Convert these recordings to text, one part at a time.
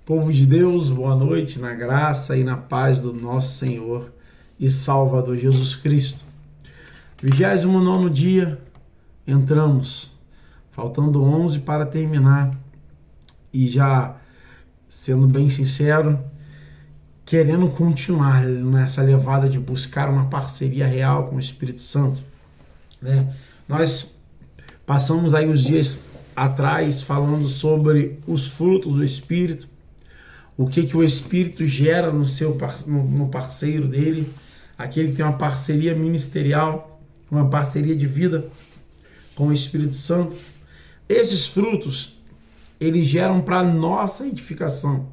Povo de Deus, boa noite, na graça e na paz do nosso Senhor e Salvador Jesus Cristo. 29º dia, entramos, faltando 11 para terminar, e já, sendo bem sincero, querendo continuar nessa levada de buscar uma parceria real com o Espírito Santo, né? Nós passamos aí os dias atrás falando sobre os frutos do Espírito, o que o Espírito gera no parceiro dele, aquele que tem uma parceria ministerial, uma parceria de vida com o Espírito Santo. Esses frutos, eles geram para nossa edificação.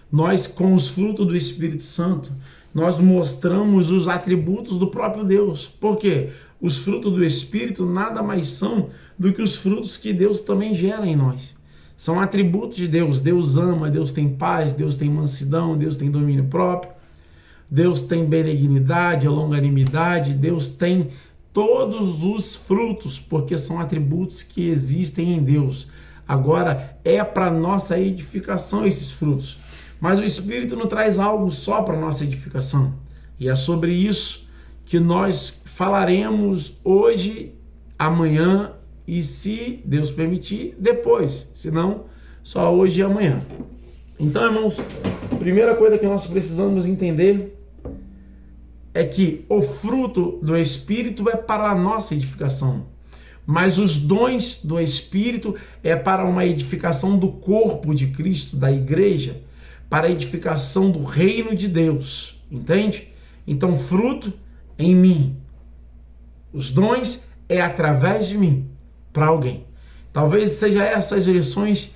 Nós, com os frutos do Espírito Santo, nós mostramos os atributos do próprio Deus. Por quê? Os frutos do Espírito nada mais são do que os frutos que Deus também gera em nós. São atributos de Deus. Deus ama, Deus tem paz, Deus tem mansidão, Deus tem domínio próprio, Deus tem benignidade, longanimidade, Deus tem todos os frutos, porque são atributos que existem em Deus. Agora, é para nossa edificação esses frutos. Mas o Espírito não traz algo só para nossa edificação. E é sobre isso que nós falaremos hoje, amanhã e, se Deus permitir, depois. Se não, só hoje e amanhã. Então, irmãos, a primeira coisa que nós precisamos entender é que o fruto do Espírito é para a nossa edificação. Mas os dons do Espírito é para uma edificação do corpo de Cristo, da igreja, para a edificação do reino de Deus. Entende? Então, fruto em mim. Os dons é através de mim, para alguém. Talvez seja essas lições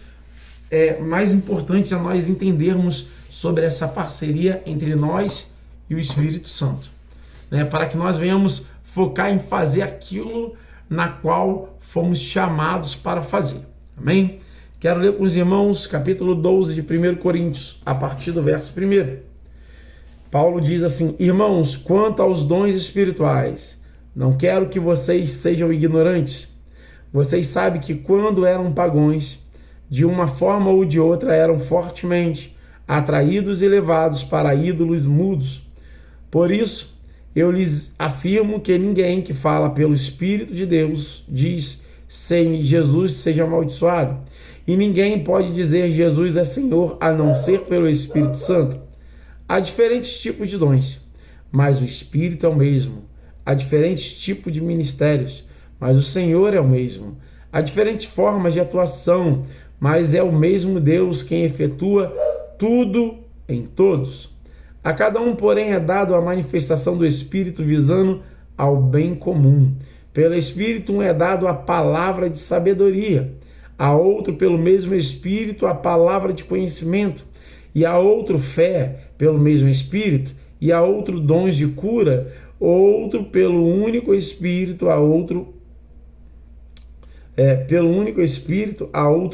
mais importantes a nós entendermos sobre essa parceria entre nós e o Espírito Santo, né? Para que nós venhamos focar em fazer aquilo na qual fomos chamados para fazer. Amém? Quero ler com os irmãos capítulo 12 de 1 Coríntios, a partir do verso 1. Paulo diz assim: irmãos, quanto aos dons espirituais, não quero que vocês sejam ignorantes. Vocês sabem que quando eram pagãos, de uma forma ou de outra eram fortemente atraídos e levados para ídolos mudos. Por isso, eu lhes afirmo que ninguém que fala pelo Espírito de Deus diz sem Jesus seja amaldiçoado. E ninguém pode dizer Jesus é Senhor a não ser pelo Espírito Santo. Há diferentes tipos de dons, mas o Espírito é o mesmo. Há diferentes tipos de ministérios, mas o Senhor é o mesmo. Há diferentes formas de atuação, mas é o mesmo Deus quem efetua tudo em todos. A cada um, porém, é dado a manifestação do Espírito visando ao bem comum. Pelo Espírito, um é dado a palavra de sabedoria, a outro, pelo mesmo Espírito, a palavra de conhecimento, e a outro, fé, pelo mesmo Espírito, e a outro, dons de cura, outro, pelo único Espírito, a outro,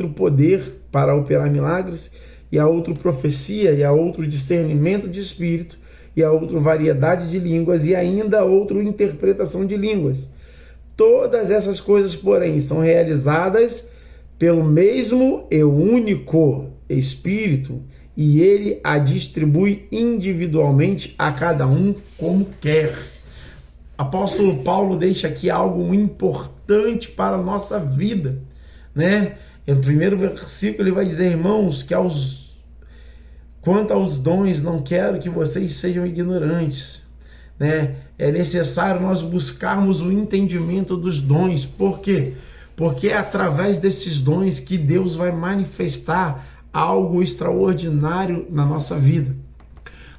poder para operar milagres, e a outro profecia, e a outro discernimento de espírito, e a outro variedade de línguas, e ainda a outro interpretação de línguas. Todas essas coisas, porém, são realizadas pelo mesmo e único Espírito, e ele a distribui individualmente a cada um como quer. Apóstolo Paulo deixa aqui algo importante para a nossa vida, né? No primeiro versículo ele vai dizer: irmãos, que quanto aos dons, não quero que vocês sejam ignorantes, né? É necessário nós buscarmos o entendimento dos dons. Por quê? Porque é através desses dons que Deus vai manifestar algo extraordinário na nossa vida.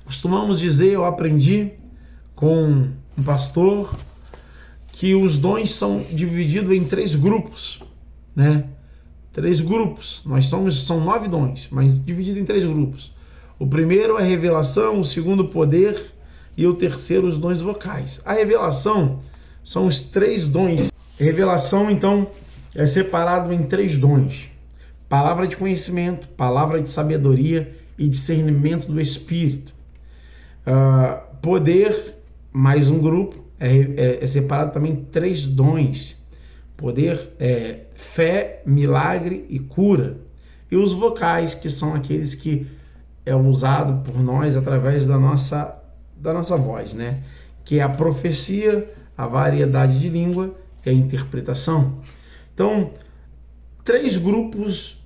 Costumamos dizer, eu aprendi com um pastor, que os dons são divididos em 3 grupos, né? 3 grupos. São 9 dons, mas dividido em 3 grupos. O primeiro é revelação, o segundo poder e o terceiro os dons vocais. A revelação são os 3 dons. Revelação, então, é separado em 3 dons: palavra de conhecimento, palavra de sabedoria e discernimento do Espírito. Poder, mais um grupo, é separado também em 3 dons: poder, fé, milagre e cura. e os vocais, que são aqueles que é usado por nós através da nossa voz, né? Que é a profecia, a variedade de língua e a interpretação. Então, 3 grupos,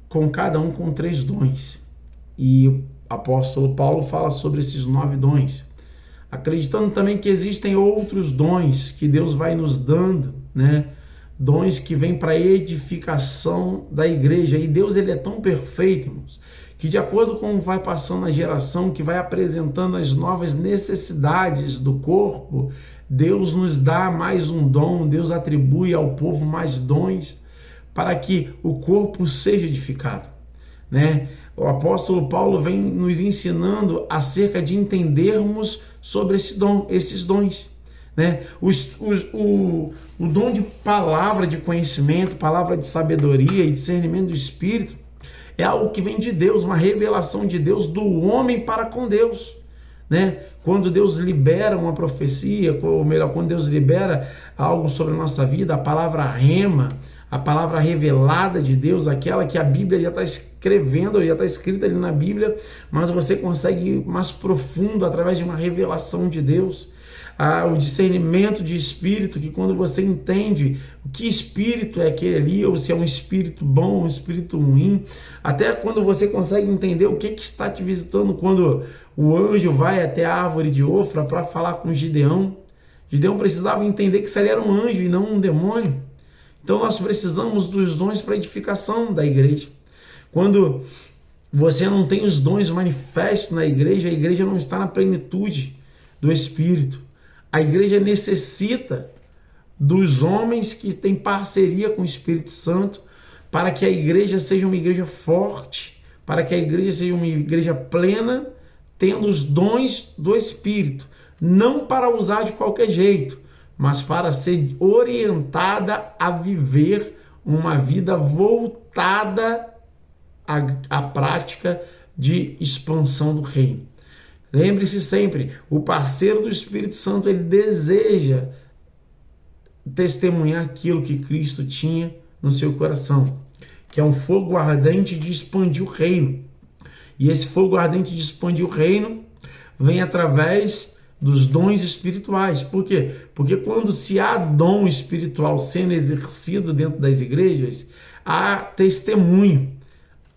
com cada um com 3 dons. E o apóstolo Paulo fala sobre esses 9 dons, acreditando também que existem outros dons que Deus vai nos dando, né? Dons que vêm para edificação da igreja. E Deus, ele é tão perfeito, irmãos, que de acordo com vai passando a geração, que vai apresentando as novas necessidades do corpo, Deus nos dá mais um dom, Deus atribui ao povo mais dons para que o corpo seja edificado, né? O apóstolo Paulo vem nos ensinando acerca de entendermos sobre esses dons, né? O dom de palavra de conhecimento, palavra de sabedoria e discernimento do Espírito é algo que vem de Deus, uma revelação de Deus do homem para com Deus, né? Quando Deus libera uma profecia, ou melhor, quando Deus libera algo sobre a nossa vida, a palavra rema, a palavra revelada de Deus, aquela que a Bíblia já está escrevendo, já está escrita ali na Bíblia, mas você consegue ir mais profundo através de uma revelação de Deus. O discernimento de espírito, que quando você entende o que espírito é aquele ali, ou se é um espírito bom, um espírito ruim, até quando você consegue entender o que está te visitando, quando o anjo vai até a árvore de Ofra para falar com Gideão. Gideão precisava entender que isso ali era um anjo e não um demônio. Então nós precisamos dos dons para edificação da igreja. Quando você não tem os dons manifestos na igreja, a igreja não está na plenitude do Espírito. A igreja necessita dos homens que têm parceria com o Espírito Santo para que a igreja seja uma igreja forte, para que a igreja seja uma igreja plena, tendo os dons do Espírito, não para usar de qualquer jeito, mas para ser orientada a viver uma vida voltada à prática de expansão do reino. Lembre-se sempre, o parceiro do Espírito Santo, ele deseja testemunhar aquilo que Cristo tinha no seu coração, que é um fogo ardente de expandir o reino. E esse fogo ardente de expandir o reino vem através dos dons espirituais. Por quê? Porque quando se há dom espiritual sendo exercido dentro das igrejas, há testemunho.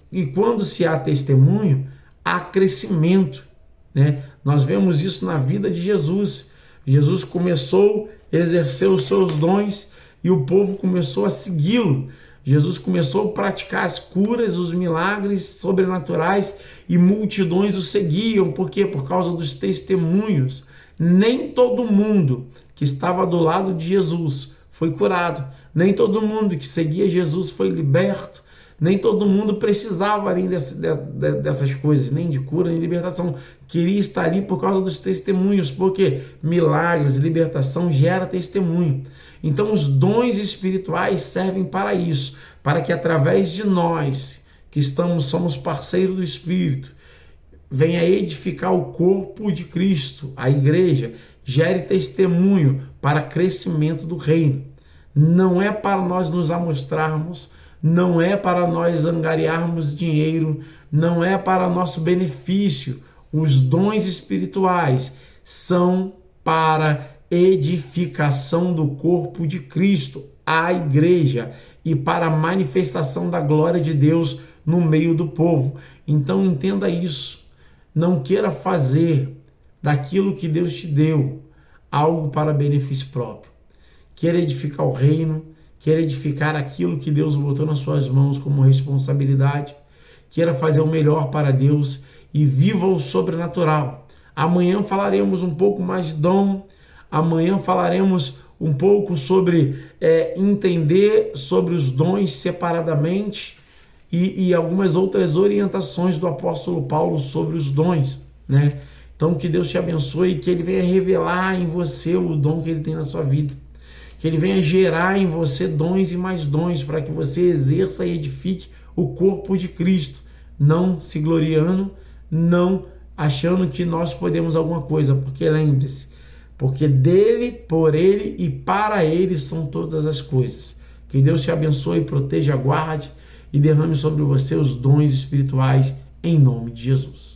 E quando se há testemunho, há crescimento, né? Nós vemos isso na vida de Jesus. Jesus começou a exercer os seus dons e o povo começou a segui-lo. Jesus começou a praticar as curas, os milagres sobrenaturais e multidões o seguiam. Por quê? Por causa dos testemunhos. Nem todo mundo que estava do lado de Jesus foi curado. Nem todo mundo que seguia Jesus foi liberto. Nem todo mundo precisava ali dessas coisas, nem de cura, nem de libertação. Queria estar ali por causa dos testemunhos, porque milagres, libertação gera testemunho. Então os dons espirituais servem para isso, para que através de nós, que somos parceiros do Espírito, venha edificar o corpo de Cristo, a igreja, gere testemunho para crescimento do reino. Não é para nós nos amostrarmos, não é para nós angariarmos dinheiro, não é para nosso benefício. Os dons espirituais são para edificação do corpo de Cristo, a igreja, e para a manifestação da glória de Deus no meio do povo. Então entenda isso. Não queira fazer daquilo que Deus te deu algo para benefício próprio. Queira edificar o reino, queira edificar aquilo que Deus botou nas suas mãos como responsabilidade. Queira fazer o melhor para Deus e viva o sobrenatural. Amanhã falaremos um pouco mais de dom. Amanhã falaremos um pouco sobre entender sobre os dons separadamente e algumas outras orientações do apóstolo Paulo sobre os dons, né? Então que Deus te abençoe e que Ele venha revelar em você o dom que Ele tem na sua vida. Que Ele venha gerar em você dons e mais dons para que você exerça e edifique o corpo de Cristo, não se gloriando, não achando que nós podemos alguma coisa, porque lembre-se, porque dele, por ele e para ele são todas as coisas. Que Deus te abençoe, proteja, guarde e derrame sobre você os dons espirituais em nome de Jesus.